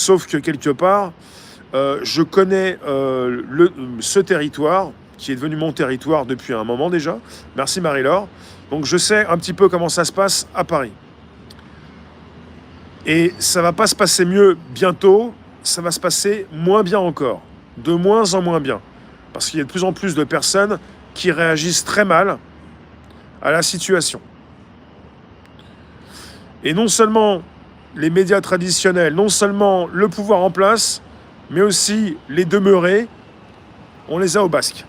Sauf que quelque part, je connais ce territoire, qui est devenu mon territoire depuis un moment déjà. Merci Marie-Laure. Donc je sais un petit peu comment ça se passe à Paris. Et ça va pas se passer mieux bientôt, ça va se passer moins bien encore. De moins en moins bien. Parce qu'il y a de plus en plus de personnes qui réagissent très mal à la situation. Et non seulement les médias traditionnels, non seulement le pouvoir en place, mais aussi les demeurés, on les a au basque.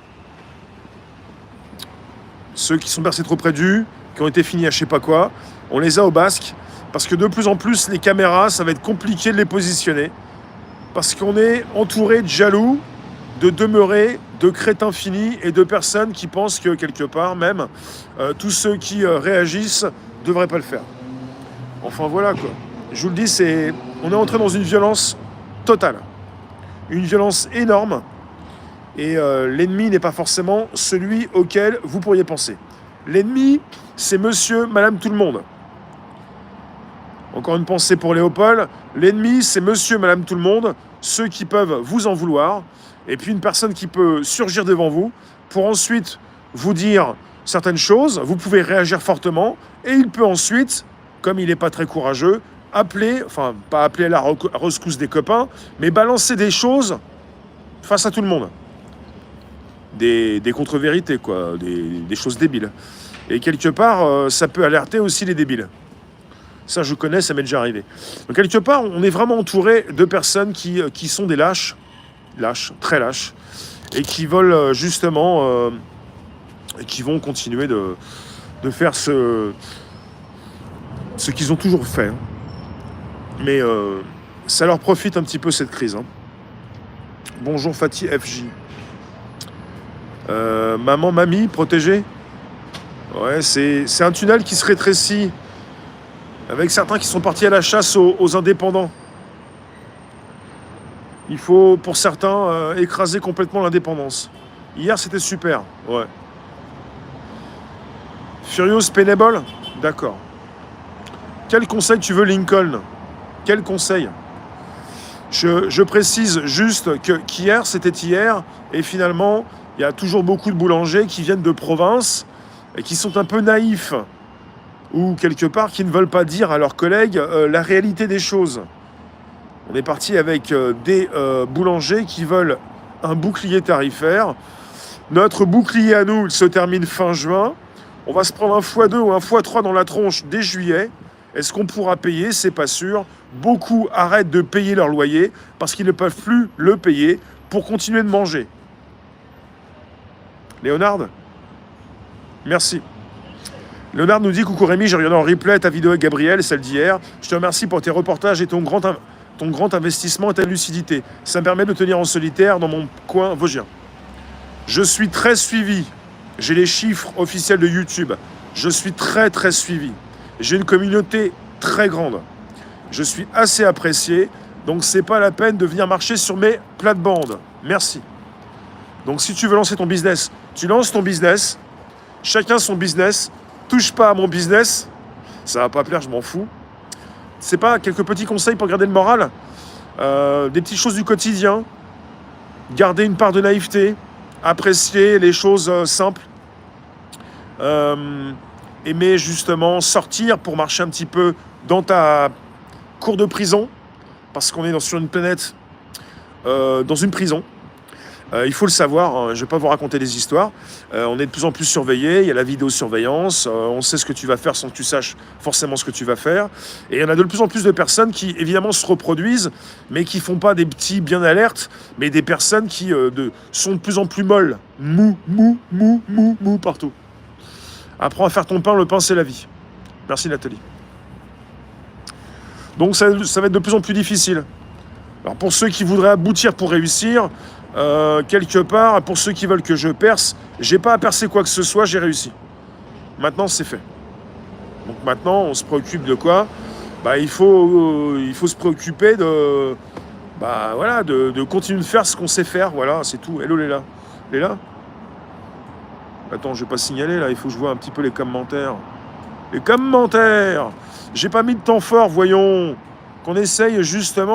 Ceux qui sont bercés trop près d'eux, qui ont été finis à je sais pas quoi, on les a au basque, parce que de plus en plus, les caméras, ça va être compliqué de les positionner, parce qu'on est entouré de jaloux, de demeurés, de crétins finis et de personnes qui pensent que quelque part, même, tous ceux qui réagissent ne devraient pas le faire. Enfin voilà quoi. Je vous le dis, on est entré dans une violence totale. Une violence énorme. Et l'ennemi n'est pas forcément celui auquel vous pourriez penser. L'ennemi, c'est monsieur, madame, tout le monde. Encore une pensée pour Léopold. L'ennemi, c'est monsieur, madame, tout le monde. Ceux qui peuvent vous en vouloir. Et puis une personne qui peut surgir devant vous pour ensuite vous dire certaines choses. Vous pouvez réagir fortement. Et il peut ensuite, comme il n'est pas très courageux, appeler, enfin pas appeler à la rescousse des copains, mais balancer des choses face à tout le monde. Des contre-vérités, quoi, des choses débiles. Et quelque part, ça peut alerter aussi les débiles. Ça, je connais, ça m'est déjà arrivé. Donc, quelque part, on est vraiment entouré de personnes qui sont des lâches, très lâches, et qui veulent justement, qui vont continuer de faire ce qu'ils ont toujours fait. Mais ça leur profite un petit peu cette crise. Hein. Bonjour Fatih FJ. Maman, mamie, protégée. Ouais, c'est un tunnel qui se rétrécit. Avec certains qui sont partis à la chasse aux indépendants. Il faut, pour certains, écraser complètement l'indépendance. Hier, c'était super. Ouais. Furious Penable. D'accord. Quel conseil tu veux, Lincoln? Quel conseil? Je précise juste qu'hier, c'était hier, et finalement, il y a toujours beaucoup de boulangers qui viennent de province et qui sont un peu naïfs, ou quelque part qui ne veulent pas dire à leurs collègues la réalité des choses. On est parti avec des boulangers qui veulent un bouclier tarifaire. Notre bouclier à nous, il se termine fin juin. On va se prendre un x2 ou un x3 dans la tronche dès juillet. Est-ce qu'on pourra payer? C'est pas sûr. Beaucoup arrêtent de payer leur loyer parce qu'ils ne peuvent plus le payer pour continuer de manger. Léonard? Merci. Léonard nous dit « Coucou Rémi, j'ai regardé en replay ta vidéo avec Gabriel, celle d'hier. Je te remercie pour tes reportages et ton grand investissement et ta lucidité. Ça me permet de tenir en solitaire dans mon coin vosgien. Je suis très suivi. J'ai les chiffres officiels de YouTube. Je suis très très suivi. J'ai une communauté très grande. Je suis assez apprécié. Donc c'est pas la peine de venir marcher sur mes plates-bandes. Merci. Donc si tu veux lancer ton business, tu lances ton business. Chacun son business. Touche pas à mon business, ça va pas plaire, je m'en fous. C'est pas quelques petits conseils pour garder le moral, des petites choses du quotidien, garder une part de naïveté, apprécier les choses simples, aimer justement sortir pour marcher un petit peu dans ta cour de prison, parce qu'on est sur une planète, dans une prison. Il faut le savoir, hein, je ne vais pas vous raconter des histoires. On est de plus en plus surveillé, il y a la vidéosurveillance, on sait ce que tu vas faire sans que tu saches forcément ce que tu vas faire. Et il y en a de plus en plus de personnes qui, évidemment, se reproduisent, mais qui ne font pas des petits bien alertes, mais des personnes qui sont de plus en plus molles. Mou partout. Apprends à faire ton pain, le pain c'est la vie. Merci Nathalie. Donc ça va être de plus en plus difficile. Alors pour ceux qui voudraient aboutir pour réussir, quelque part, pour ceux qui veulent que je perce, j'ai pas à percer quoi que ce soit, j'ai réussi. Maintenant, c'est fait. Donc maintenant, on se préoccupe de quoi? Il faut se préoccuper de continuer de faire ce qu'on sait faire. Voilà, c'est tout. Hello Léla. Léla? Attends, je vais pas signaler là, il faut que je vois un petit peu les commentaires. Les commentaires! J'ai pas mis de temps fort, voyons. Qu'on essaye justement.